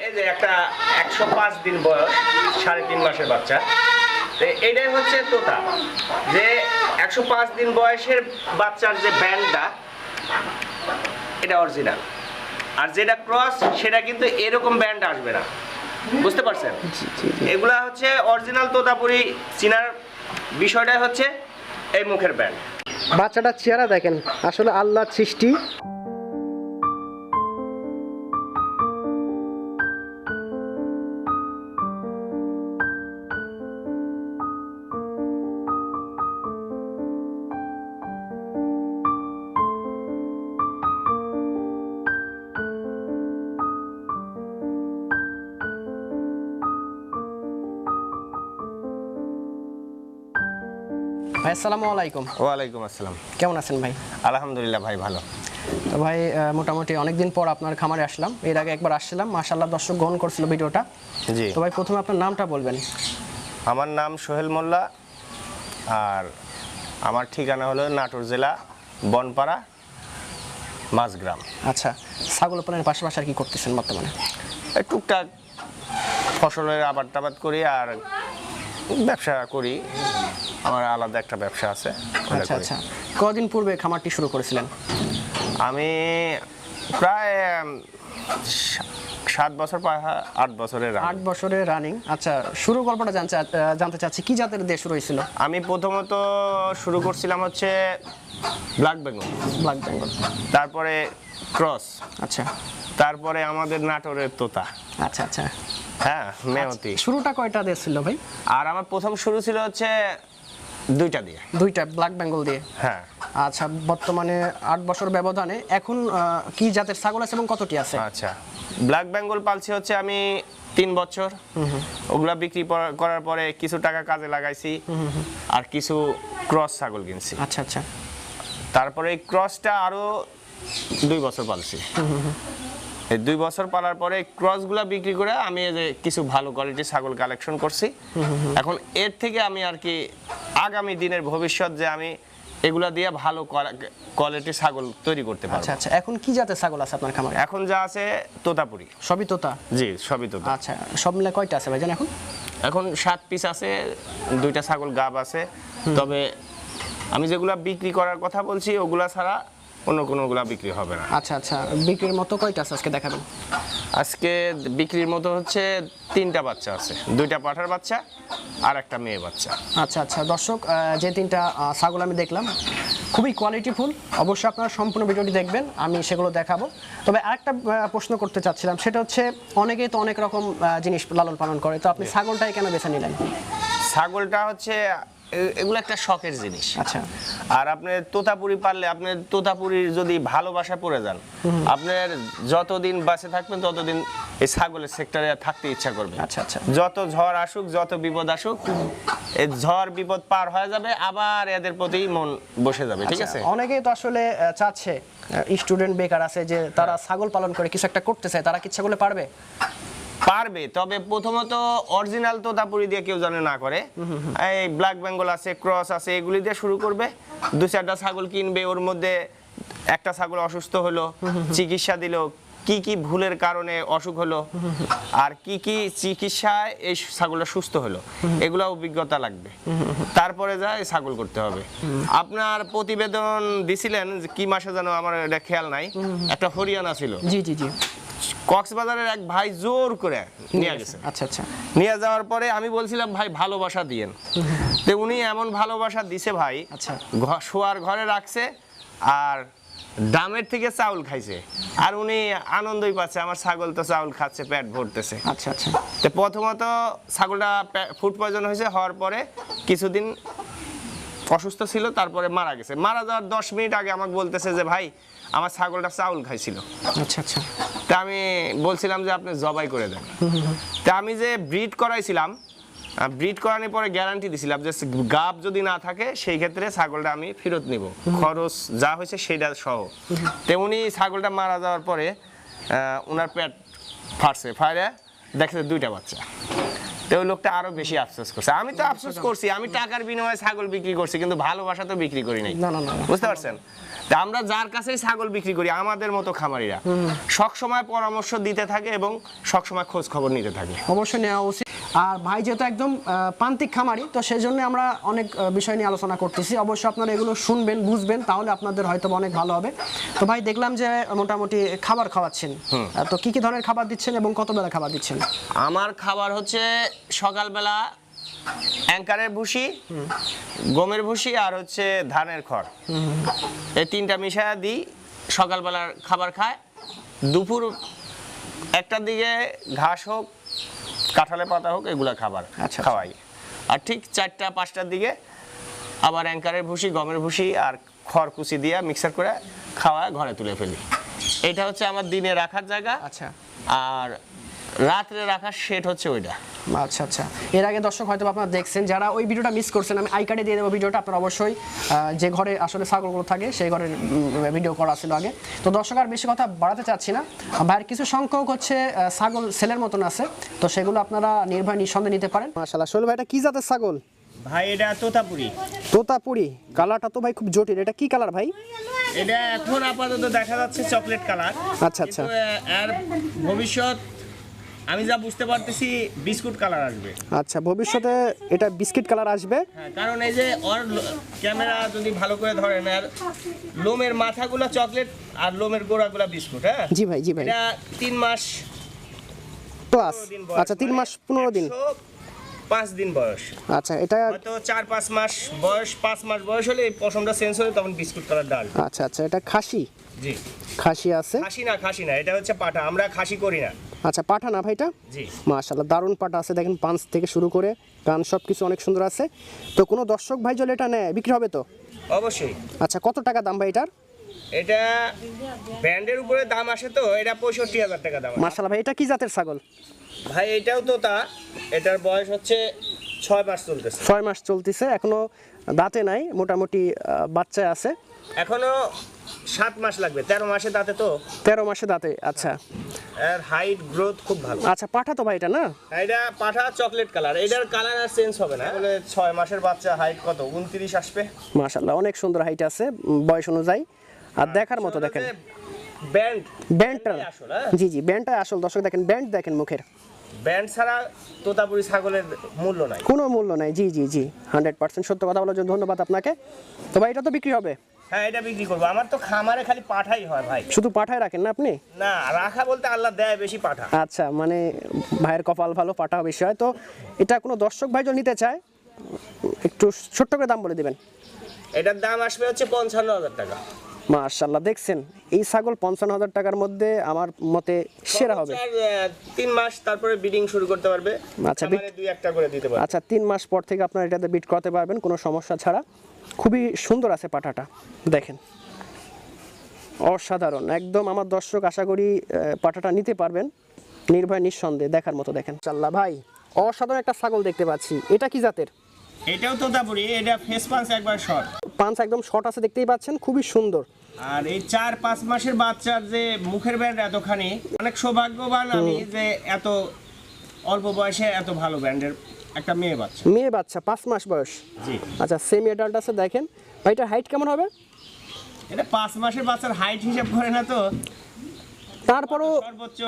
এই যে একটা 105 দিন বয়স 3.5 মাসের বাচ্চা, তো এইটাই হচ্ছে তোতা। যে 105 দিন বয়সের বাচ্চার যে ব্যান্ডটা এটা অরিজিনাল, আর যেটা ক্রস সেটা কিন্তু এরকম ব্যান্ড আসবে না, বুঝতে পারছেন? এগুলা হচ্ছে অরিজিনাল তোতাপুরি। চিনার বিষয়টাই হচ্ছে এই মুখের ব্যান্ড। বাচ্চাটার চেহারা দেখেন, আসলে আল্লাহর সৃষ্টি। ভাই আসসালামু আলাইকুম। ওয়ালাইকুম আসসালাম। কেমন আছেন ভাই? আলহামদুলিল্লাহ ভাই, ভালো। তো ভাই মোটামুটি অনেকদিন পর আপনার খামারে আসলাম। এর আগে একবার আসছিলাম, মাশাআল্লাহ দর্শক গ্রহণ করছিল ভিডিওটা। জি। তো ভাই প্রথমে আপনার নামটা বলবেন। আমার নাম সোহেল মোল্লা, আর আমার ঠিকানা হলো নাটোর জেলা বনপাড়া মাঝগ্রাম। আচ্ছা, ছাগল পালনের পাশাপাশি আর কি করতেছেন বর্তমানে? এই টুকটাক ফসলের আবাদ টাবাদ করি আর ব্যবসা করি। আমার আলাদা একটা ব্যবসা আছে। আচ্ছা আচ্ছা, কদিন পূর্বে খামারটি শুরু করেছিলেন? আমি প্রায় 7 বছর, 8 বছরের 8 বছরের রানিং। আচ্ছা, শুরু গল্পটা জানতে চাচ্ছি, কি জাতের দিয়ে শুরু হয়েছিল? আমি প্রথমত শুরু করছিলাম হচ্ছে ব্ল্যাক বেঙ্গল। ব্ল্যাক বেঙ্গল, তারপরে ক্রস, আচ্ছা, তারপরে আমাদের নাটোরের তোতা। আচ্ছা আচ্ছা, হ্যাঁ, মেয়তি। শুরুটা কয়টা দিয়ে ছিল ভাই? আর আমার প্রথম শুরু ছিল হচ্ছে 2টা দিয়ে। 2টা ব্ল্যাক বেঙ্গল দিয়ে। হ্যাঁ। আচ্ছা, বর্তমানে 8 বছর ব্যবধানে এখন কি জাতের ছাগল আছে এবং কতটি আছে? আচ্ছা, ব্ল্যাক বেঙ্গল পালছি হচ্ছে আমি 3 বছর। ওগুলা বিক্রি করার পরে কিছু টাকা কাজে লাগাইছি, আর কিছু ক্রস ছাগল কিনছি। আচ্ছা আচ্ছা, তারপরে এই ক্রসটা আরো 2 বছর পালছি। এই 2 বছর পালার পরে ক্রসগুলা বিক্রি করে আমি এই যে কিছু ভালো কোয়ালিটির ছাগল কালেকশন করছি। এখন এর থেকে আমি আর কি আগামী দিনের ভবিষ্যৎ যে আমি এগুলা দিয়ে ভালো কোয়ালিটির ছাগল তৈরি করতে পারবো। আচ্ছা আচ্ছা, এখন কি জাতের ছাগল আছে আপনার খামারে? এখন যা আছে তোতাপুরি। সবই তোতা? জি, সবই তোতা। আচ্ছা, সব মিলে কয়টা আছে ভাইজান এখন? এখন 7 পিস আছে, 2টা ছাগল গাব আছে। তবে আমি যেগুলা বিক্রি করার কথা বলছি ওগুলা ছাড়া অন্য কোনোগুলা বিক্রি হবে না। আচ্ছা আচ্ছা, বিক্রির মতো কয়টা আছে আজকে দেখাবেন? আজকে বিক্রির মতো হচ্ছে 3টা বাচ্চা আছে, 2টা পাঠার বাচ্চা আর একটা মেয়ে বাচ্চা। আচ্ছা আচ্ছা, দর্শক যে 3টা ছাগল আমি দেখলাম খুবই কোয়ালিটিফুল। অবশ্যই আপনারা সম্পূর্ণ ভিডিওটি দেখবেন, আমি সেগুলো দেখাবো। তবে আরেকটা প্রশ্ন করতে চাচ্ছিলাম, সেটা হচ্ছে অনেকেই তো অনেক রকম জিনিস লালন পালন করে, তো আপনি ছাগলটাই কেন বেছে নিলেন? ছাগলটা হচ্ছে এগুলো একটা শখের জিনিস। আচ্ছা, আর আপনি তোতাপুরি পারলে আপনি তোতাপুরির যদি ভালোবাসা পড়ে যান, আপনার যতদিন বাঁচে থাকবেন ততদিন এই ছাগলের সেক্টরে থাকতে ইচ্ছা করবে। আচ্ছা আচ্ছা, যত ঝড় আসুক, যত বিপদ আসুক, এই ঝড় বিপদ পার হয়ে যাবে, আবার এদের প্রতি মন বসে যাবে। ঠিক আছে? অনেকেই তো আসলে চাচ্ছে, স্টুডেন্ট বেকার আছে যে তারা ছাগল পালন করে কিছু একটা করতে চায়, তারা কি ইচ্ছা করলে পারবে? পারবে, তবে প্রথমত অরিজিনাল তোতাপুরি দিয়ে কেউ জানে না করে। এই ব্ল্যাক বেঙ্গল আছে, ক্রস আছে, এগুলি দিয়ে শুরু করবে। 2-4টা ছাগল কিনবে, ওর মধ্যে একটা ছাগল অসুস্থ হলো, চিকিৎসা দিল, কি কি ভুলের কারণে অসুখ হলো, আর কি কি চিকিৎসায় এই ছাগলটা সুস্থ হলো, এগুলো অভিজ্ঞতা লাগবে। তারপরে যায় ছাগল করতে হবে। আপনার প্রতিবেদন দিছিলেন যে কি মাসে যেন, আমার এটা খেয়াল নাই, একটা হরিয়ানা ছিল। জি জি জি, কক্সবাজারের এক ভাই জোর করে নিয়ে গেছে। আচ্ছা আচ্ছা, নিয়ে যাওয়ার পরে আমি বলছিলাম ভাই ভালোবাসা দিয়েন, তো উনি এমন ভালোবাসা দিছে ভাই, আচ্ছা, শোয়ার ঘরে রাখছে আর দামের থেকে চাউল খাইছে, আর উনি আনন্দই পাচ্ছে, আমার ছাগল তো চাউল খাচ্ছে, পেট ভরতেছে। আচ্ছা আচ্ছা, তো প্রথমত ছাগলটা ফুড পয়জন হয়েছে, হওয়ার পরে কিছুদিন অসুস্থ ছিল, তারপরে মারা গেছে। মারা যাওয়ার 10 মিনিট আগে আমাকে বলতেছে যে ভাই আমার ছাগলটা চাউল খাইছিল। আচ্ছা আচ্ছা, তা আমি বলছিলাম যে আপনি জবাই করে দেন। তা আমি যে ব্রিড করাইছিলাম, ব্রিড করানোর পরে গ্যারান্টি দিছিলাম যে গাব যদি না থাকে সেই ক্ষেত্রে ছাগলটা আমি ফেরত নিব, খরচ যা হয়েছে সেটা সহ। তেমনি ছাগলটা মারা যাওয়ার পরে ওনার পেট ফাটছে, ফাইরে দেখছে 2টা বাচ্চা। তো ওই লোকটা আরো বেশি আফসোস করছে। আমি তো আফসোস করছি, আমি টাকার বিনিময়ে ছাগল বিক্রি করছি, কিন্তু ভালোবাসা তো বিক্রি করি নাই। না না না, বুঝতে পারছেন? তা আমরা যার কাছেই ছাগল বিক্রি করি, আমাদের মতো খামারিরা সবসময় পরামর্শ দিতে থাকে এবং সবসময় খোঁজ খবর নিতে থাকে। অবশ্যই নেওয়া উচিত। আর ভাই যেহেতু একদম প্রান্তিক খামারি, তো সেই জন্য আমরা অনেক বিষয় নিয়ে আলোচনা করতেছি। অবশ্যই আপনারা এগুলো শুনবেন, বুঝবেন, তাহলে আপনাদের হয়তো অনেক ভালো হবে। তো ভাই দেখলাম যে মোটামুটি খাবার খাওয়াচ্ছেন, তো কি কি ধরনের খাবার দিচ্ছেন এবং কত বেলা খাবার দিচ্ছেন? আমার খাবার হচ্ছে সকালবেলা অ্যাঙ্কারের ভুসি, গমের ভুসি আর হচ্ছে ধানের খড়, এই তিনটা মিশায়া দিই। সকালবেলার খাবার খায়, দুপুর একটার দিকে ঘাস হোক, কাঁঠালের পাতা হোক, এগুলা খাবার আচ্ছা। খাওয়াই। আর ঠিক 4টা-5টার দিকে আবার অ্যাঙ্কারের ভুসি, গমের ভুসি আর খড় কুচি দিয়ে মিক্সার করে খাওয়া ঘরে তুলে ফেলি। এটা হচ্ছে আমার দিনে রাখার জায়গা। আচ্ছা। আর রাত্রে রাখার শেড হচ্ছে ওইটা। আচ্ছা আচ্ছা, এর আগে দর্শক হয়তো আপনারা দেখছেন, যারা ওই ভিডিওটা মিস করছেন, আমি আই কার্ডে দিয়ে দেবো ভিডিওটা। আপনারা অবশ্যই যে ঘরে আসলে ছাগলগুলো থাকে সেই ঘরের ভিডিও করা ছিল আগে। তো দর্শক আর বেশি কথা বাড়াতে চাচ্ছি না, ভাইয়ের কিছু সংখ্যক হচ্ছে ছাগল সেলের মতন আছে, তো সেগুলো আপনারা নির্ভয় নিঃসন্দেহে নিতে পারেন। মাশাআল্লাহ। সোহেল ভাই, এটা কি জাতের ছাগল? ভাই এটা তোতাপুরি। তোতাপুরি, কালারটা তো ভাই খুব জটিল। এটা কি কালার ভাই? এটা এখন আপাতত দেখা যাচ্ছে চকলেট কালার। আচ্ছা আচ্ছা। আর ভবিষ্যৎ আমি যা বুঝতে পারতেছি বিস্কুট কালার আসবে। আচ্ছা, ভবিষ্যতে এটা বিস্কিট কালার আসবে। হ্যাঁ, কারণ এই যে ওর ক্যামেরা যদি ভালো করে ধরেন, আর লোমের মাথাগুলো চকলেট আর লোমের গোড়াগুলো বিস্কুট। হ্যাঁ জি ভাই, জি ভাই। এটা 3 মাস প্লাস। আচ্ছা, 3 মাস 15 দিন, 5 দিন বয়স। আচ্ছা, এটা হয়তো 4-5 মাস বয়স, 5 মাস বয়স হলে এই পশমটা চেঞ্জ হলে তখন বিস্কুট কালার ডাল। আচ্ছা আচ্ছা, এটা খাসি? জি, খাসি আছে। খাসি না, এটা হচ্ছে পাঠা। আমরা খাসি করি না। আচ্ছা, পাঠা না ভাইটা? জি। মাশাআল্লাহ, দারুণ পাঠা আছে, দেখেন পাঁচ থেকে শুরু করে কান সব কিছু অনেক সুন্দর আছে। তো কোনো দর্শক ভাই যদি এটা নেয়, বিক্রি হবে তো? অবশ্যই। আচ্ছা, কত টাকা দাম ভাই এটার? এটা ব্র্যান্ডের উপরে দাম আসে, তো এটা 65,000 টাকা দাম। মাশাআল্লাহ ভাই, এটা কি জাতের ছাগল? ভাই এটাও তোতা, এটার বয়স হচ্ছে 6 মাস চলতেছে। 6 মাস চলতেছে, এখনো দাঁতে নাই, মোটামুটি বাচ্চা আছে। এখনো 7 মাস লাগবে, 13 মাসে দাঁতে তো। 13 মাসে দাঁতে। আচ্ছা। এর হাইট গ্রোথ খুব ভালো। আচ্ছা, পাঠা তো ভাই এটা না? এটা পাঠা চকলেট কালার, এটার কালার আর চেঞ্জ হবে না। বলে 6 মাসের বাচ্চা, হাইট কত 29 আসবে। মাশাআল্লাহ, অনেক সুন্দর হাইট আছে বয়স অনুযায়ী, আর দেখার মতো। দেখেন ব্যান্ডটা, জি জি, ব্যান্ডটা আসল। দর্শক দেখেন, ব্যান্ড দেখেন মুখের। ব্যান্ড ছাড়া তোতাপুরি ছাগলের মূল্য নাই, কোনো মূল্য নাই। জি জি জি, 100% সত্য কথা বলার জন্য ধন্যবাদ আপনাকে। তো ভাই, এটা তো বিক্রি হবে? হ্যাঁ, এটা বিক্রি করবো। আমার তো খামারে খালি পাঠাই হয় ভাই। শুধু পাঠায় রাখেন না আপনি? না, রাখা বলতে আল্লাহ দেয় বেশি পাঠা। আচ্ছা, মানে ভাইয়ের কপাল ভালো, পাঠা বেশি হয়। তো এটা কোনো দর্শক ভাই যদি নিতে চায়, একটু ছোট্ট করে দাম বলে দিবেন। এটার দাম আসবে হচ্ছে 55,000 টাকা। মাশাআল্লাহ, দেখছেন এই ছাগল 55,000 টাকার মধ্যে আমার মতে সেরা হবে। 3 মাস তারপরে ব্রিডিং শুরু করতে পারবে। আচ্ছা, খামারে 2-1টা করে দিতে পারবে। আচ্ছা, 3 মাস পর থেকে আপনারা এটাতে বিট করতে পারবেন কোনো সমস্যা ছাড়া। খুবই সুন্দর আছে পাঠাটা, দেখেন অসাধারণ একদম। আমার দর্শক আশা করি পাঠাটা নিতে পারবেন নির্ভয় নিঃসন্দেহে, দেখার মতো। দেখেন চাল্লা ভাই, অসাধারণ একটা ছাগল দেখতে পাচ্ছি। এটা কি জাতের? এটাও তোতাপুরি, এটা ফেস পাঁচ একবার শর্ট। পাঁচ একদম শর্ট আছে, দেখতেই পাচ্ছেন, খুবই সুন্দর। আর এই 4-5 মাসের বাচ্চার যে মুখের ব্যান্ড এতখানি, অনেক সৌভাগ্যবান আমি যে এত অল্প বয়সে এত ভালো ব্যান্ডের একটা মেয়ে বাচ্চা। মেয়ে বাচ্চা 5 মাস বয়স? জি। আচ্ছা, সেমি অ্যাডাল্ট আছে। দেখেন ভাই, এটার হাইট কেমন হবে? এটা 5 মাসের বাচ্চার হাইট হিসাব করে না তো, তারপরও সর্বোচ্চ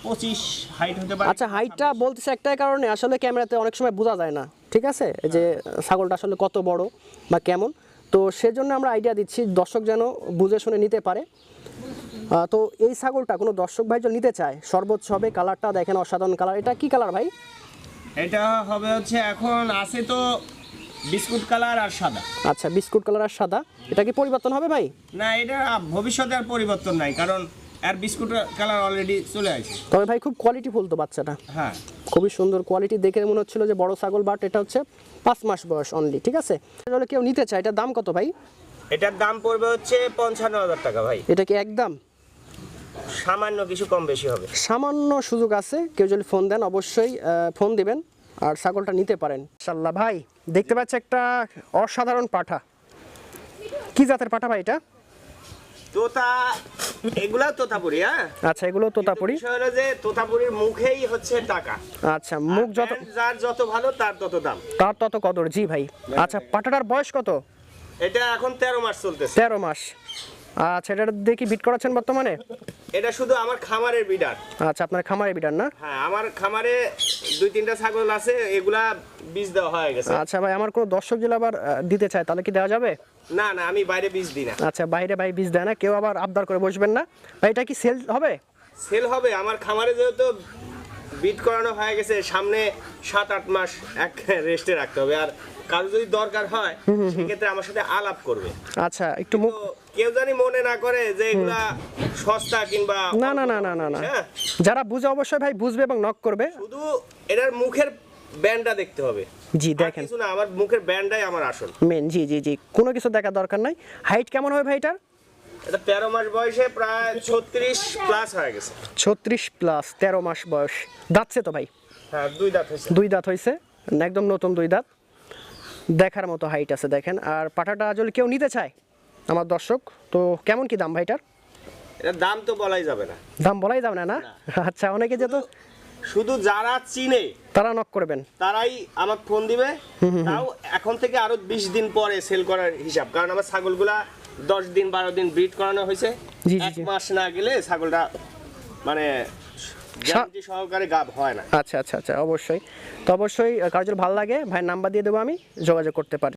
25 হাইট হতে পারে। আচ্ছা, হাইটটা বলতেছে একটাই কারণে, আসলে ক্যামেরাতে অনেক সময় বোঝা যায় না, ঠিক আছে, যে ছাগলটা আসলে কত বড় বা কেমন। তো সেজন্য আমরা আইডিয়া দিচ্ছি, দর্শক যেন বুঝে শুনে নিতে পারে। তো এই ছাগলটা কোনো দর্শক ভাই যদি নিতে চায়, সর্বোচ্চ হবে। কালারটা দেখেন, অসাধারণ কালার। এটা কি কালার ভাই? এটা হবে হচ্ছে, এখন আছে তো বিস্কুট কালার আর সাদা। আচ্ছা, বিস্কুট কালার আর সাদা। এটা কি পরিবর্তন হবে ভাই? না, এটা ভবিষ্যতে আর পরিবর্তন নাই, কারণ আর বিস্কুট কালার অলরেডি চলে আসে। তবে ভাই খুব কোয়ালিটি ফুল তো বাচ্চাটা। হ্যাঁ, খুবই সুন্দর কোয়ালিটি, দেখে মনে হচ্ছিল যে বড় ছাগল, বাট এটা হচ্ছে 5 মাস বয়স অনলি, ঠিক আছে। তাহলে কেউ নিতে চায়, এটার দাম কত ভাই? এটার দাম পড়বে হচ্ছে 55,000 টাকা ভাই। এটা কি একদম? সামান্য কিছু কম বেশি হবে। সামান্য সুযোগ আছে, কেউ যদি ফোন দেন অবশ্যই ফোন দিবেন আর ছাগলটা নিতে পারেন। ইনশাআল্লাহ ভাই, দেখতে পাচ্ছি একটা অসাধারণ পাঠা। কি জাতের পাঠা ভাই এটা? তোতা এগুলা তোতাপুরি, হ্যাঁ। আচ্ছা, এগুলো তোতাপুরি। বিষয় হলো যে তোতাপুরির মুখেই হচ্ছে টাকা। আচ্ছা, মুখ যত যার যত ভালো তার তত দাম, তার তত কদর। জি ভাই। আচ্ছা, পাটাটার বয়স কত? এটা এখন 13 মাস চলতেছে। 13 মাস। আচ্ছা, এটা দেখি বিট করাচ্ছেন বর্তমানে? এটা শুধু আমার খামারের বিডার। আচ্ছা, আপনার খামারে বিটার না? হ্যাঁ, আমার খামারে 2-3টা ছাগল আছে, এগুলা বীজ দেওয়া হয়ে গেছে। আচ্ছা ভাই, আমার কোনো দর্শক যদি আবার দিতে চায় তাহলে কি দেওয়া যাবে? না না, আমি বাইরে বীজ দিই না। আচ্ছা, বাইরে ভাই বীজ দেয় না, কেউ আবার আবদার করে বসবেন না ভাই। এটা কি সেল হবে? সেল হবে। আমার খামারে যেহেতু বিট করানো হয়ে গেছে, সামনে 7-8 মাস এক রেস্টে রাখতে হবে। আর কারো যদি দরকার হয় সেক্ষেত্রে আমার সাথে আলাপ করবে। আচ্ছা, একটু মুখ। তো কেউ জানি মনে না করে যে এগুলা সস্তা কিংবা না না না না না না, হ্যাঁ, যারা বুঝে অবশ্যই ভাই বুঝবে এবং নক করবে। শুধু এটার মুখের ব্যান্ডটা দেখতে হবে। জি, আর দেখেন কিছু না, আমার মুখের ব্যান্ডটাই আমার আসল মেন। জি জি জি, কোনো কিছু দেখার দরকার নাই। হাইট কেমন হবে ভাই এটার? এটা 13 মাস বয়সে প্রায় 36 প্লাস হয়ে গেছে। 36 প্লাস, 13 মাস বয়স। দাঁতছে তো ভাই? হ্যাঁ, 2 দাঁত হয়েছে। 2 দাঁত হয়েছে, একদম নতুন 2 দাঁত। দেখার মতো হাইট আছে দেখেন। আর পাঠাটা যদি কেউ নিতে চায় আমার দর্শক, তো কেমন কি দাম ভাইটার? এটার দাম তো বলাই যাবে না। দাম বলাই যাবে না? না, আচ্ছা। অনেকে যেহেতু শুধু যারা চিনে তারা নক করবেন। তারাই আমাকে ফোন দিবে। তাও এখন থেকে আরো 20 দিন পরে সেল করার হিসাব, কারণ আমার ছাগলগুলা 10 দিন 12 দিন ব্রিড করানো হয়েছে। জি, জি, এক জি। মাস না গেলে ছাগলটা মানে গ্যারান্টি সহকারে গাব হয় না। আচ্ছা আচ্ছা আচ্ছা, অবশ্যই। তো অবশ্যই কারো যদি ভালো লাগে ভাই নাম্বার দিয়ে দেবো, আমি যোগাযোগ করতে পারি।